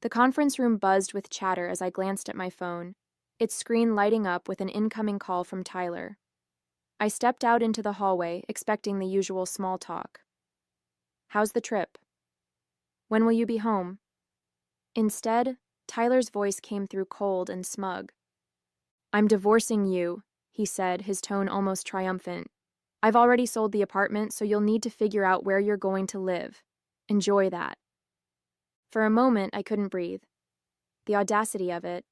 The conference room buzzed with chatter as I glanced at my phone, its screen lighting up with an incoming call from Tyler. I stepped out into the hallway, expecting the usual small talk. "How's the trip? When will you be home?" Instead, Tyler's voice came through cold and smug. "I'm divorcing you," he said, his tone almost triumphant. "I've already sold the apartment, so you'll need to figure out where you're going to live. Enjoy that." For a moment, I couldn't breathe. The audacity of it,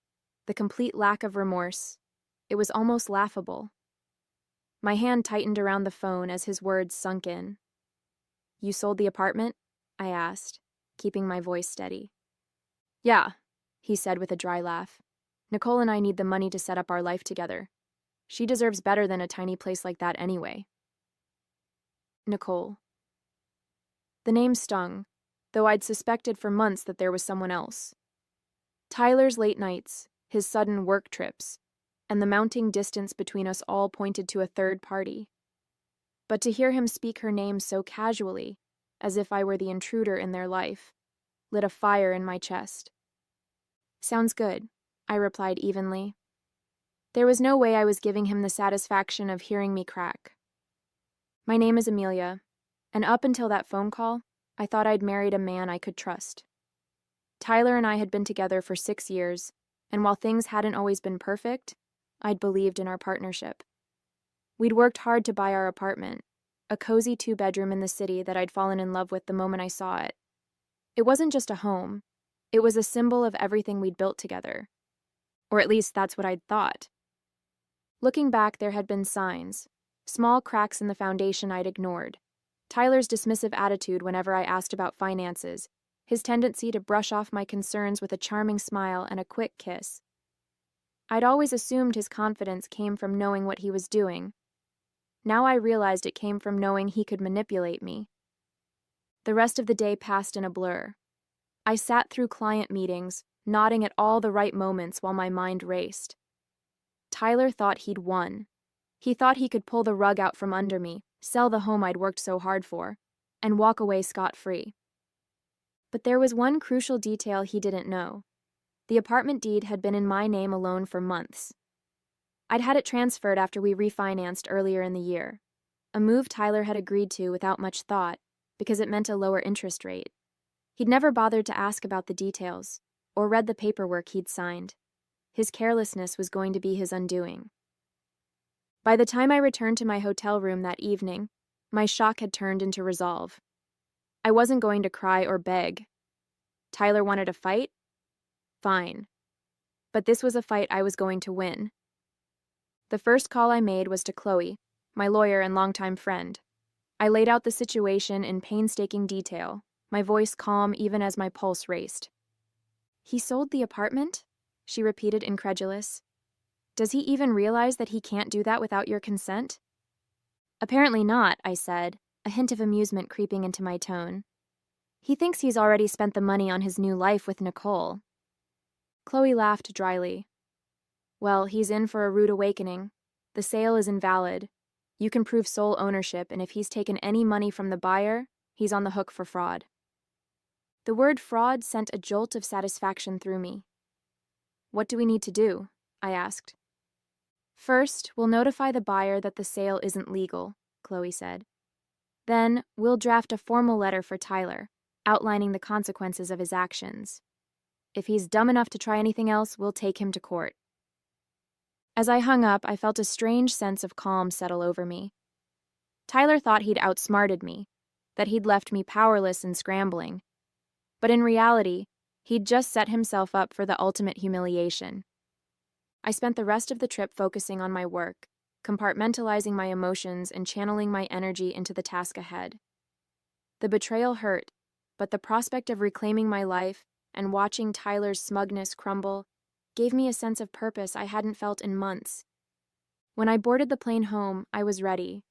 the complete lack of remorse, it was almost laughable. My hand tightened around the phone as his words sunk in. "You sold the apartment?" I asked, keeping my voice steady. "Yeah," he said with a dry laugh. "Nicole and I need the money to set up our life together. She deserves better than a tiny place like that anyway." Nicole. The name stung, though I'd suspected for months that there was someone else. Tyler's late nights, his sudden work trips, and the mounting distance between us all pointed to a third party. But to hear him speak her name so casually, as if I were the intruder in their life, lit a fire in my chest. "Sounds good," I replied evenly. There was no way I was giving him the satisfaction of hearing me crack. "My name is Amelia, and up until that phone call, I thought I'd married a man I could trust. Tyler and I had been together for 6 years, and while things hadn't always been perfect, I'd believed in our partnership. We'd worked hard to buy our apartment, a cozy 2-bedroom in the city that I'd fallen in love with the moment I saw it. It wasn't just a home, it was a symbol of everything we'd built together. Or at least that's what I'd thought. Looking back, there had been signs, small cracks in the foundation I'd ignored. Tyler's dismissive attitude whenever I asked about finances, his tendency to brush off my concerns with a charming smile and a quick kiss. I'd always assumed his confidence came from knowing what he was doing. Now I realized it came from knowing he could manipulate me. The rest of the day passed in a blur. I sat through client meetings, nodding at all the right moments while my mind raced. Tyler thought he'd won. He thought he could pull the rug out from under me, sell the home I'd worked so hard for, and walk away scot-free. But there was one crucial detail he didn't know. The apartment deed had been in my name alone for months. I'd had it transferred after we refinanced earlier in the year, a move Tyler had agreed to without much thought because it meant a lower interest rate. He'd never bothered to ask about the details or read the paperwork he'd signed. His carelessness was going to be his undoing. By the time I returned to my hotel room that evening, my shock had turned into resolve. I wasn't going to cry or beg. Tyler wanted a fight? Fine. But this was a fight I was going to win. The first call I made was to Chloe, my lawyer and longtime friend. I laid out the situation in painstaking detail, my voice calm even as my pulse raced. "He sold the apartment?" she repeated, incredulous. "Does he even realize that he can't do that without your consent?" "Apparently not," I said, a hint of amusement creeping into my tone. "He thinks he's already spent the money on his new life with Nicole." Chloe laughed dryly. "Well, he's in for a rude awakening. The sale is invalid. You can prove sole ownership, and if he's taken any money from the buyer, he's on the hook for fraud." The word fraud sent a jolt of satisfaction through me. "What do we need to do?" I asked. "First, we'll notify the buyer that the sale isn't legal," Chloe said. "Then, we'll draft a formal letter for Tyler, outlining the consequences of his actions. If he's dumb enough to try anything else, we'll take him to court." As I hung up, I felt a strange sense of calm settle over me. Tyler thought he'd outsmarted me, that he'd left me powerless and scrambling. But in reality, he'd just set himself up for the ultimate humiliation. I spent the rest of the trip focusing on my work, compartmentalizing my emotions and channeling my energy into the task ahead. The betrayal hurt, but the prospect of reclaiming my life and watching Tyler's smugness crumble gave me a sense of purpose I hadn't felt in months. When I boarded the plane home, I was ready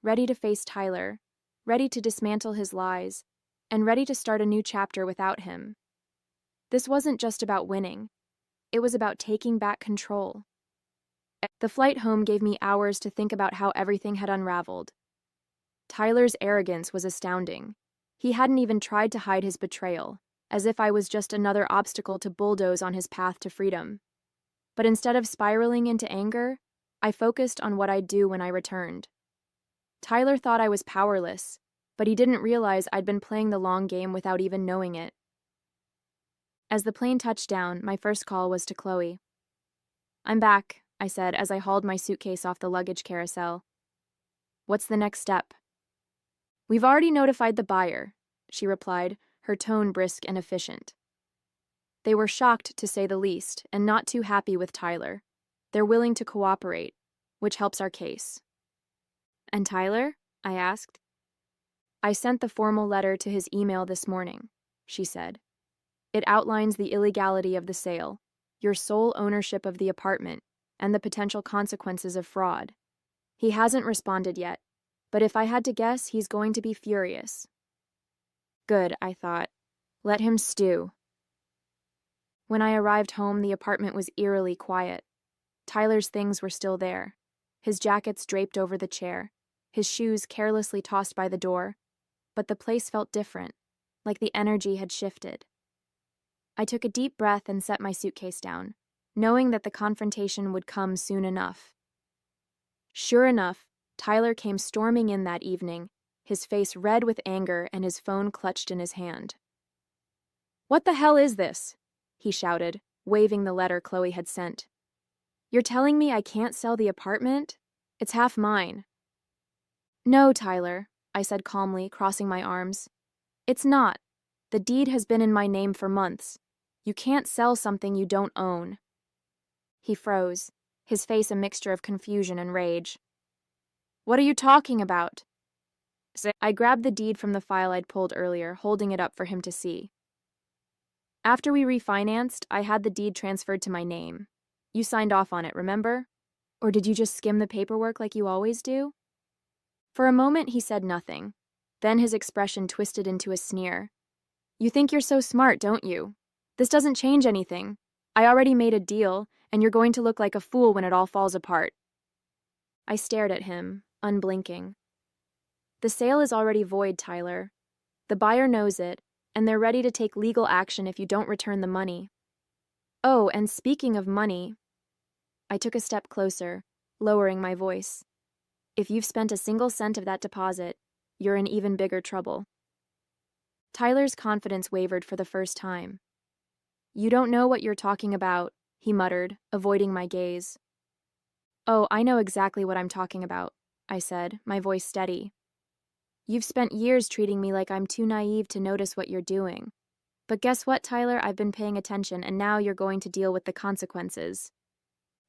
to face Tyler, ready to dismantle his lies, and ready to start a new chapter without him. This wasn't just about winning. It was about taking back control. The flight home gave me hours to think about how everything had unraveled. Tyler's arrogance was astounding. He hadn't even tried to hide his betrayal, as if I was just another obstacle to bulldoze on his path to freedom. But instead of spiraling into anger, I focused on what I'd do when I returned. Tyler thought I was powerless, but he didn't realize I'd been playing the long game without even knowing it. As the plane touched down, my first call was to Chloe. "I'm back," I said as I hauled my suitcase off the luggage carousel. "What's the next step?" "We've already notified the buyer," she replied, her tone brisk and efficient. They were shocked, to say the least, and not too happy with Tyler. They're willing to cooperate, which helps our case. "And Tyler?" I asked. "I sent the formal letter to his email this morning," she said. "It outlines the illegality of the sale, your sole ownership of the apartment, and the potential consequences of fraud. He hasn't responded yet, but if I had to guess, he's going to be furious." Good, I thought. Let him stew. When I arrived home, the apartment was eerily quiet. Tyler's things were still there, his jackets draped over the chair, his shoes carelessly tossed by the door, but the place felt different, like the energy had shifted. I took a deep breath and set my suitcase down, knowing that the confrontation would come soon enough. Sure enough, Tyler came storming in that evening, his face red with anger and his phone clutched in his hand. "What the hell is this?" he shouted, waving the letter Chloe had sent. "You're telling me I can't sell the apartment? It's half mine." "No, Tyler," I said calmly, crossing my arms. "It's not. The deed has been in my name for months. You can't sell something you don't own." He froze, his face a mixture of confusion and rage. "What are you talking about?" I grabbed the deed from the file I'd pulled earlier, holding it up for him to see. "After we refinanced, I had the deed transferred to my name. You signed off on it, remember? Or did you just skim the paperwork like you always do?" For a moment, he said nothing. Then his expression twisted into a sneer. "You think you're so smart, don't you? This doesn't change anything. I already made a deal, and you're going to look like a fool when it all falls apart." I stared at him, unblinking. "The sale is already void, Tyler. The buyer knows it, and they're ready to take legal action if you don't return the money. Oh, and speaking of money..." I took a step closer, lowering my voice. "If you've spent a single cent of that deposit, you're in even bigger trouble." Tyler's confidence wavered for the first time. "You don't know what you're talking about," he muttered, avoiding my gaze. "Oh, I know exactly what I'm talking about," I said, my voice steady. "You've spent years treating me like I'm too naive to notice what you're doing. But guess what, Tyler? I've been paying attention, and now you're going to deal with the consequences."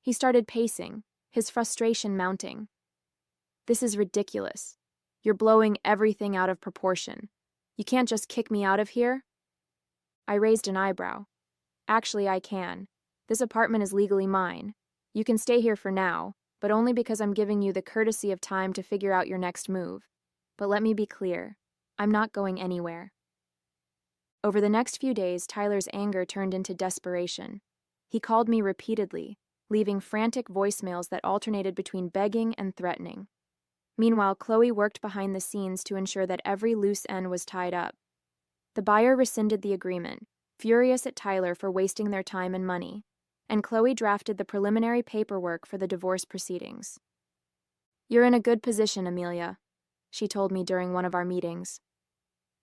He started pacing, his frustration mounting. "This is ridiculous. You're blowing everything out of proportion. You can't just kick me out of here." I raised an eyebrow. "Actually, I can. This apartment is legally mine. You can stay here for now, but only because I'm giving you the courtesy of time to figure out your next move. But let me be clear, I'm not going anywhere." Over the next few days, Tyler's anger turned into desperation. He called me repeatedly, leaving frantic voicemails that alternated between begging and threatening. Meanwhile, Chloe worked behind the scenes to ensure that every loose end was tied up. The buyer rescinded the agreement, furious at Tyler for wasting their time and money, and Chloe drafted the preliminary paperwork for the divorce proceedings. "You're in a good position, Amelia," she told me during one of our meetings.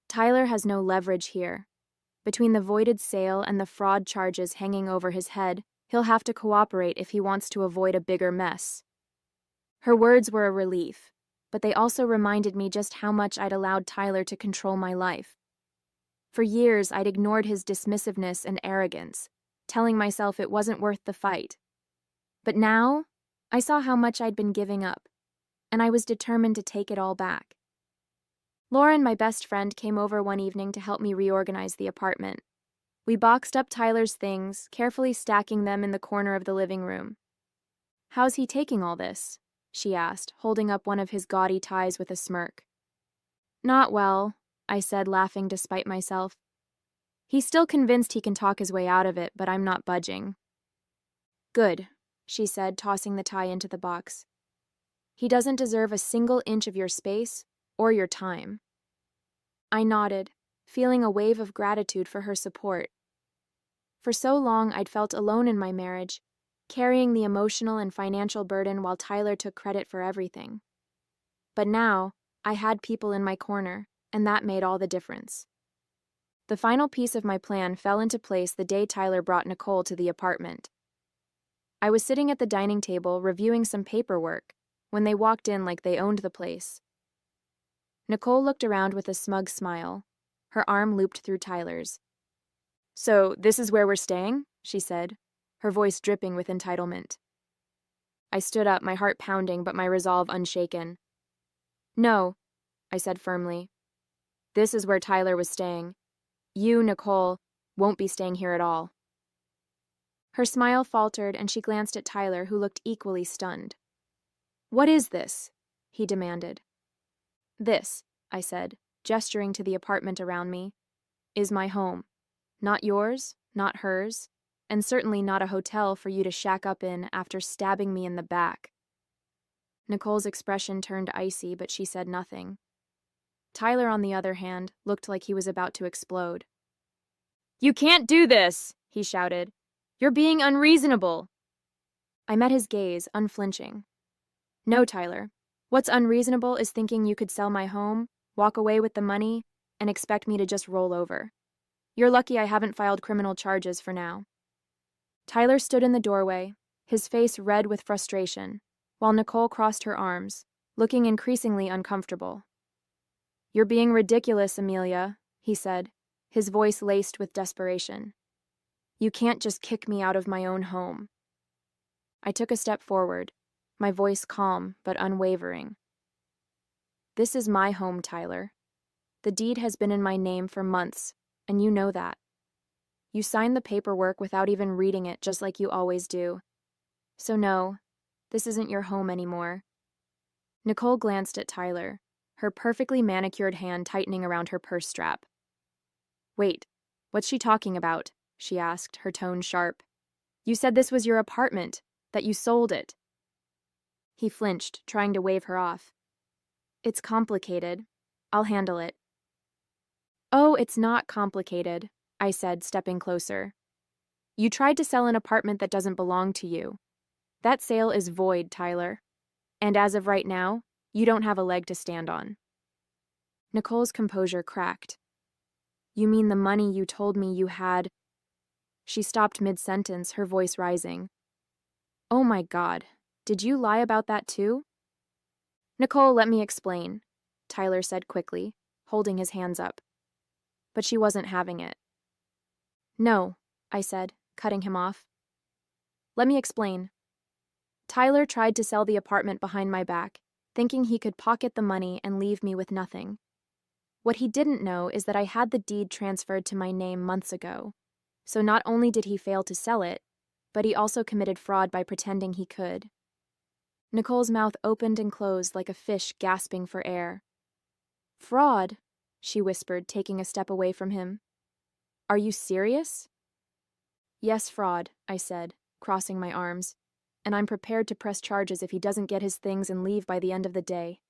"Tyler has no leverage here. Between the voided sale and the fraud charges hanging over his head, he'll have to cooperate if he wants to avoid a bigger mess." Her words were a relief, but they also reminded me just how much I'd allowed Tyler to control my life. For years, I'd ignored his dismissiveness and arrogance, telling myself it wasn't worth the fight. But now, I saw how much I'd been giving up, and I was determined to take it all back. Lauren, my best friend, came over one evening to help me reorganize the apartment. We boxed up Tyler's things, carefully stacking them in the corner of the living room. "How's he taking all this?" she asked, holding up one of his gaudy ties with a smirk. "Not well," I said, laughing despite myself. "He's still convinced he can talk his way out of it, but I'm not budging." "Good," she said, tossing the tie into the box. "He doesn't deserve a single inch of your space or your time." I nodded, feeling a wave of gratitude for her support. For so long, I'd felt alone in my marriage, carrying the emotional and financial burden while Tyler took credit for everything. But now, I had people in my corner, and that made all the difference. The final piece of my plan fell into place the day Tyler brought Nicole to the apartment. I was sitting at the dining table reviewing some paperwork when they walked in like they owned the place. Nicole looked around with a smug smile, her arm looped through Tyler's. "So, this is where we're staying?" she said, her voice dripping with entitlement. I stood up, my heart pounding but my resolve unshaken. "No," I said firmly. "This is where Tyler was staying. You, Nicole, won't be staying here at all." Her smile faltered and she glanced at Tyler, who looked equally stunned. "What is this?" he demanded. "This," I said, gesturing to the apartment around me, "is my home. Not yours, not hers, and certainly not a hotel for you to shack up in after stabbing me in the back." Nicole's expression turned icy, but she said nothing. Tyler, on the other hand, looked like he was about to explode. "You can't do this!" he shouted. "You're being unreasonable." I met his gaze, unflinching. "No, Tyler. What's unreasonable is thinking you could sell my home, walk away with the money, and expect me to just roll over. You're lucky I haven't filed criminal charges for now." Tyler stood in the doorway, his face red with frustration, while Nicole crossed her arms, looking increasingly uncomfortable. "You're being ridiculous, Amelia," he said, his voice laced with desperation. "You can't just kick me out of my own home." I took a step forward, my voice calm but unwavering. "This is my home, Tyler. The deed has been in my name for months, and you know that. You signed the paperwork without even reading it, just like you always do. So no, this isn't your home anymore." Nicole glanced at Tyler, her perfectly manicured hand tightening around her purse strap. "Wait, what's she talking about?" she asked, her tone sharp. "You said this was your apartment, that you sold it." He flinched, trying to wave her off. "It's complicated. I'll handle it." "Oh, it's not complicated," I said, stepping closer. "You tried to sell an apartment that doesn't belong to you. That sale is void, Tyler. And as of right now, you don't have a leg to stand on." Nicole's composure cracked. "You mean the money you told me you had—" She stopped mid-sentence, her voice rising. "Oh my God, did you lie about that too?" "Nicole, let me explain," Tyler said quickly, holding his hands up. But she wasn't having it. "No," I said, cutting him off. "Let me explain. Tyler tried to sell the apartment behind my back, thinking he could pocket the money and leave me with nothing. What he didn't know is that I had the deed transferred to my name months ago. So not only did he fail to sell it, but he also committed fraud by pretending he could." Nicole's mouth opened and closed like a fish gasping for air. "Fraud?" she whispered, taking a step away from him. "Are you serious?" "Yes, fraud," I said, crossing my arms, "and I'm prepared to press charges if he doesn't get his things and leave by the end of the day."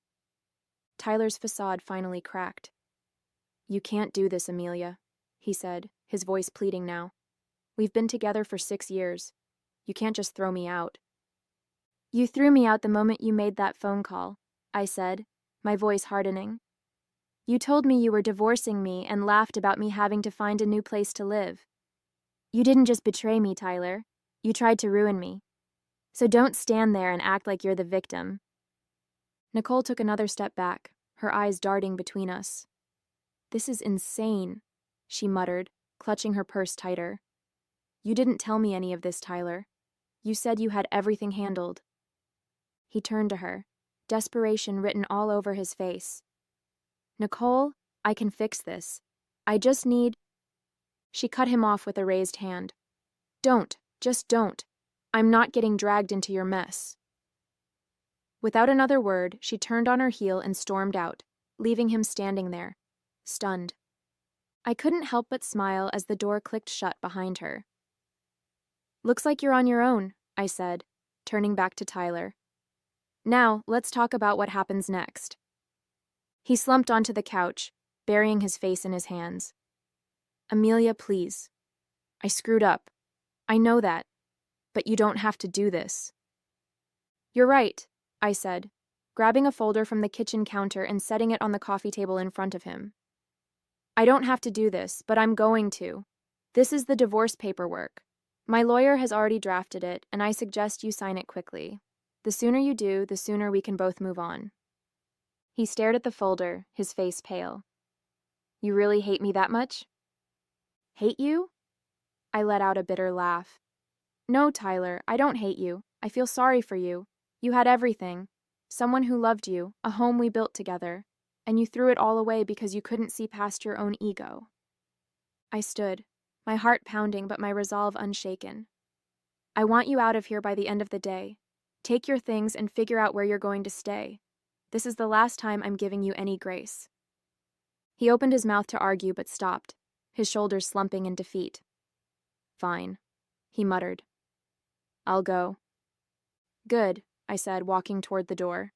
Tyler's facade finally cracked. "You can't do this, Amelia," he said, his voice pleading now. "We've been together for 6 years. You can't just throw me out." "You threw me out the moment you made that phone call," I said, my voice hardening. "You told me you were divorcing me and laughed about me having to find a new place to live. You didn't just betray me, Tyler. You tried to ruin me. So don't stand there and act like you're the victim." Nicole took another step back, her eyes darting between us. "This is insane," she muttered, clutching her purse tighter. "You didn't tell me any of this, Tyler. You said you had everything handled." He turned to her, desperation written all over his face. "Nicole, I can fix this. I just need—" She cut him off with a raised hand. "Don't, just don't. I'm not getting dragged into your mess." Without another word, she turned on her heel and stormed out, leaving him standing there, stunned. I couldn't help but smile as the door clicked shut behind her. "Looks like you're on your own," I said, turning back to Tyler. "Now, let's talk about what happens next." He slumped onto the couch, burying his face in his hands. Amelia, please. I screwed up. I know that. But you don't have to do this. You're right, I said, grabbing a folder from the kitchen counter and setting it on the coffee table in front of him. I don't have to do this, but I'm going to. This is the divorce paperwork. My lawyer has already drafted it, and I suggest you sign it quickly. The sooner you do, the sooner we can both move on. He stared at the folder, his face pale. You really hate me that much? Hate you? I let out a bitter laugh. No, Tyler, I don't hate you. I feel sorry for you. You had everything. Someone who loved you, a home we built together, and you threw it all away because you couldn't see past your own ego. I stood, my heart pounding but my resolve unshaken. I want you out of here by the end of the day. Take your things and figure out where you're going to stay. This is the last time I'm giving you any grace. He opened his mouth to argue but stopped, his shoulders slumping in defeat. Fine, he muttered. I'll go. Good, I said, walking toward the door.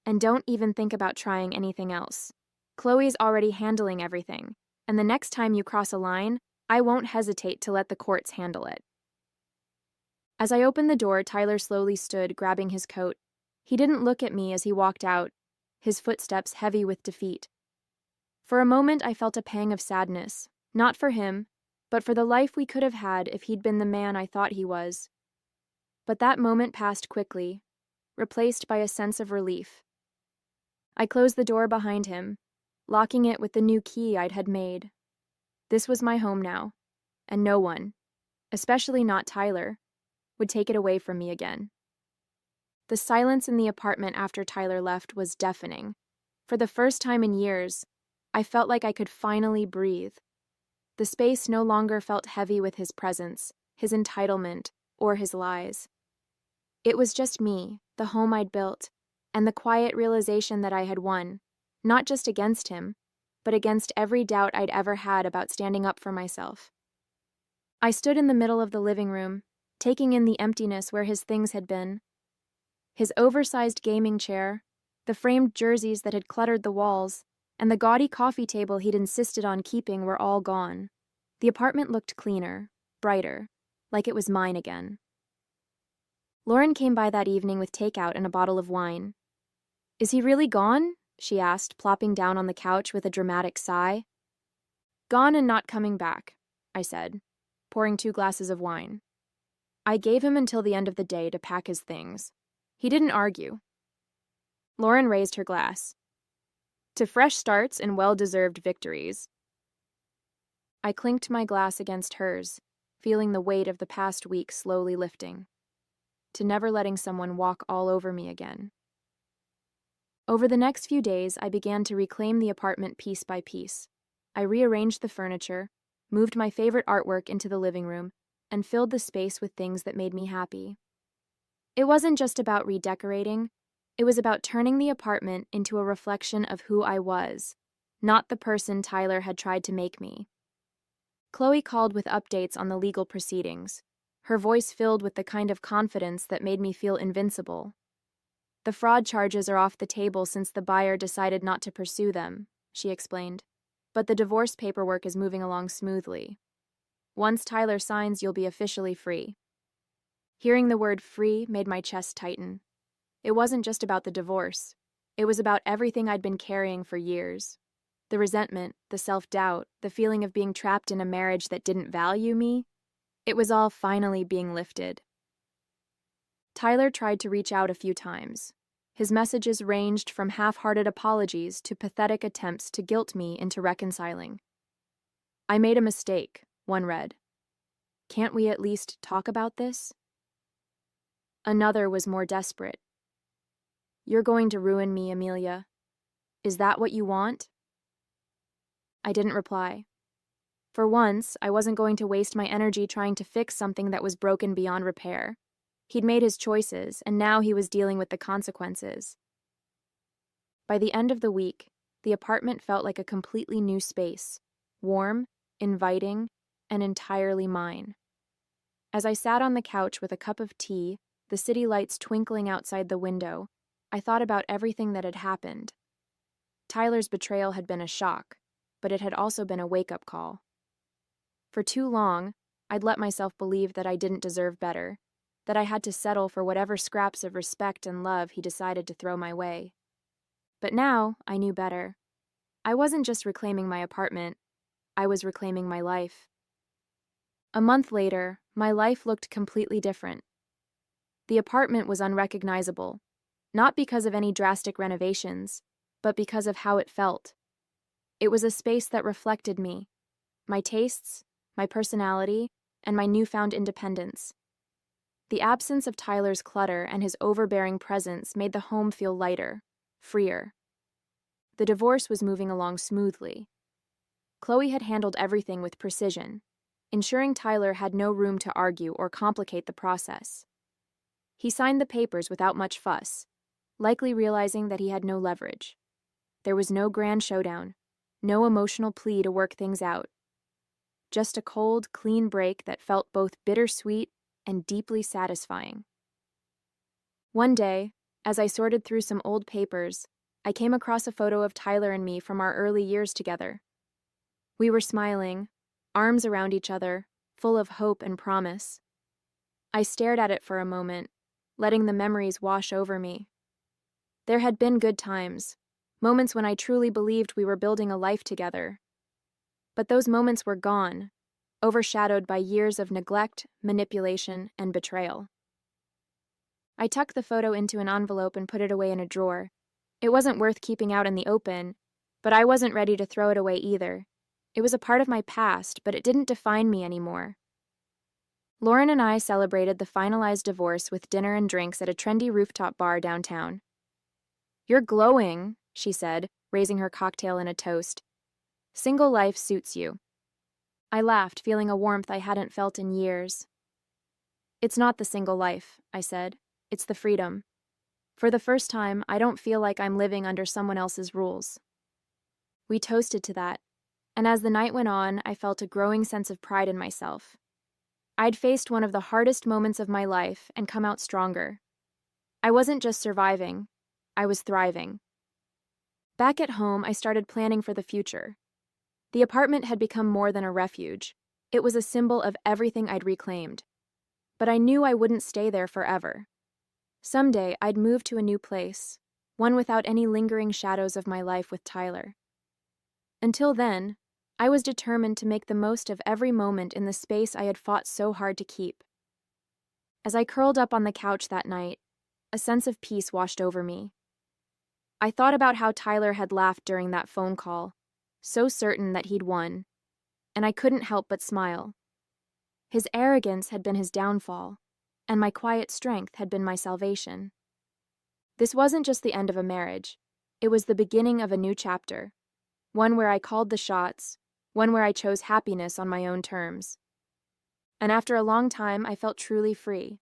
And don't even think about trying anything else. Chloe's already handling everything, and the next time you cross a line, I won't hesitate to let the courts handle it. As I opened the door, Tyler slowly stood, grabbing his coat. He didn't look at me as he walked out, his footsteps heavy with defeat. For a moment, I felt a pang of sadness, not for him, but for the life we could have had if he'd been the man I thought he was. But that moment passed quickly, replaced by a sense of relief. I closed the door behind him, locking it with the new key I'd had made. This was my home now, and no one, especially not Tyler, would take it away from me again. The silence in the apartment after Tyler left was deafening. For the first time in years, I felt like I could finally breathe. The space no longer felt heavy with his presence, his entitlement, or his lies. It was just me, the home I'd built, and the quiet realization that I had won, not just against him, but against every doubt I'd ever had about standing up for myself. I stood in the middle of the living room, taking in the emptiness where his things had been. His oversized gaming chair, the framed jerseys that had cluttered the walls, and the gaudy coffee table he'd insisted on keeping were all gone. The apartment looked cleaner, brighter, like it was mine again. Lauren came by that evening with takeout and a bottle of wine. Is he really gone? She asked, plopping down on the couch with a dramatic sigh. Gone and not coming back, I said, pouring 2 glasses of wine. I gave him until the end of the day to pack his things. He didn't argue. Lauren raised her glass. To fresh starts and well-deserved victories. I clinked my glass against hers, feeling the weight of the past week slowly lifting. To never letting someone walk all over me again. Over the next few days, I began to reclaim the apartment piece by piece. I rearranged the furniture, moved my favorite artwork into the living room, and filled the space with things that made me happy. It wasn't just about redecorating, it was about turning the apartment into a reflection of who I was, not the person Tyler had tried to make me. Chloe called with updates on the legal proceedings, her voice filled with the kind of confidence that made me feel invincible. The fraud charges are off the table since the buyer decided not to pursue them, she explained, but the divorce paperwork is moving along smoothly. Once Tyler signs, you'll be officially free. Hearing the word free made my chest tighten. It wasn't just about the divorce. It was about everything I'd been carrying for years. The resentment, the self-doubt, the feeling of being trapped in a marriage that didn't value me. It was all finally being lifted. Tyler tried to reach out a few times. His messages ranged from half-hearted apologies to pathetic attempts to guilt me into reconciling. I made a mistake, one read. Can't we at least talk about this? Another was more desperate. You're going to ruin me, Amelia. Is that what you want? I didn't reply. For once, I wasn't going to waste my energy trying to fix something that was broken beyond repair. He'd made his choices, and now he was dealing with the consequences. By the end of the week, the apartment felt like a completely new space, warm, inviting, and entirely mine. As I sat on the couch with a cup of tea, the city lights twinkling outside the window, I thought about everything that had happened. Tyler's betrayal had been a shock, but it had also been a wake-up call. For too long, I'd let myself believe that I didn't deserve better, that I had to settle for whatever scraps of respect and love he decided to throw my way. But now, I knew better. I wasn't just reclaiming my apartment, I was reclaiming my life. A month later, my life looked completely different. The apartment was unrecognizable, not because of any drastic renovations, but because of how it felt. It was a space that reflected me, my tastes, my personality, and my newfound independence. The absence of Tyler's clutter and his overbearing presence made the home feel lighter, freer. The divorce was moving along smoothly. Chloe had handled everything with precision, ensuring Tyler had no room to argue or complicate the process. He signed the papers without much fuss, likely realizing that he had no leverage. There was no grand showdown, no emotional plea to work things out. Just a cold, clean break that felt both bittersweet and deeply satisfying. One day, as I sorted through some old papers, I came across a photo of Tyler and me from our early years together. We were smiling, arms around each other, full of hope and promise. I stared at it for a moment, letting the memories wash over me. There had been good times, moments when I truly believed we were building a life together. But those moments were gone, overshadowed by years of neglect, manipulation, and betrayal. I tucked the photo into an envelope and put it away in a drawer. It wasn't worth keeping out in the open, but I wasn't ready to throw it away either. It was a part of my past, but it didn't define me anymore. Lauren and I celebrated the finalized divorce with dinner and drinks at a trendy rooftop bar downtown. "You're glowing," she said, raising her cocktail in a toast. "Single life suits you." I laughed, feeling a warmth I hadn't felt in years. "It's not the single life," I said. "It's the freedom. For the first time, I don't feel like I'm living under someone else's rules." We toasted to that, and as the night went on, I felt a growing sense of pride in myself. I'd faced one of the hardest moments of my life and come out stronger. I wasn't just surviving, I was thriving. Back at home, I started planning for the future. The apartment had become more than a refuge. It was a symbol of everything I'd reclaimed. But I knew I wouldn't stay there forever. Someday, I'd move to a new place, one without any lingering shadows of my life with Tyler. Until then, I was determined to make the most of every moment in the space I had fought so hard to keep. As I curled up on the couch that night, a sense of peace washed over me. I thought about how Tyler had laughed during that phone call, so certain that he'd won, and I couldn't help but smile. His arrogance had been his downfall, and my quiet strength had been my salvation. This wasn't just the end of a marriage, it was the beginning of a new chapter, one where I called the shots, one where I chose happiness on my own terms. And after a long time, I felt truly free.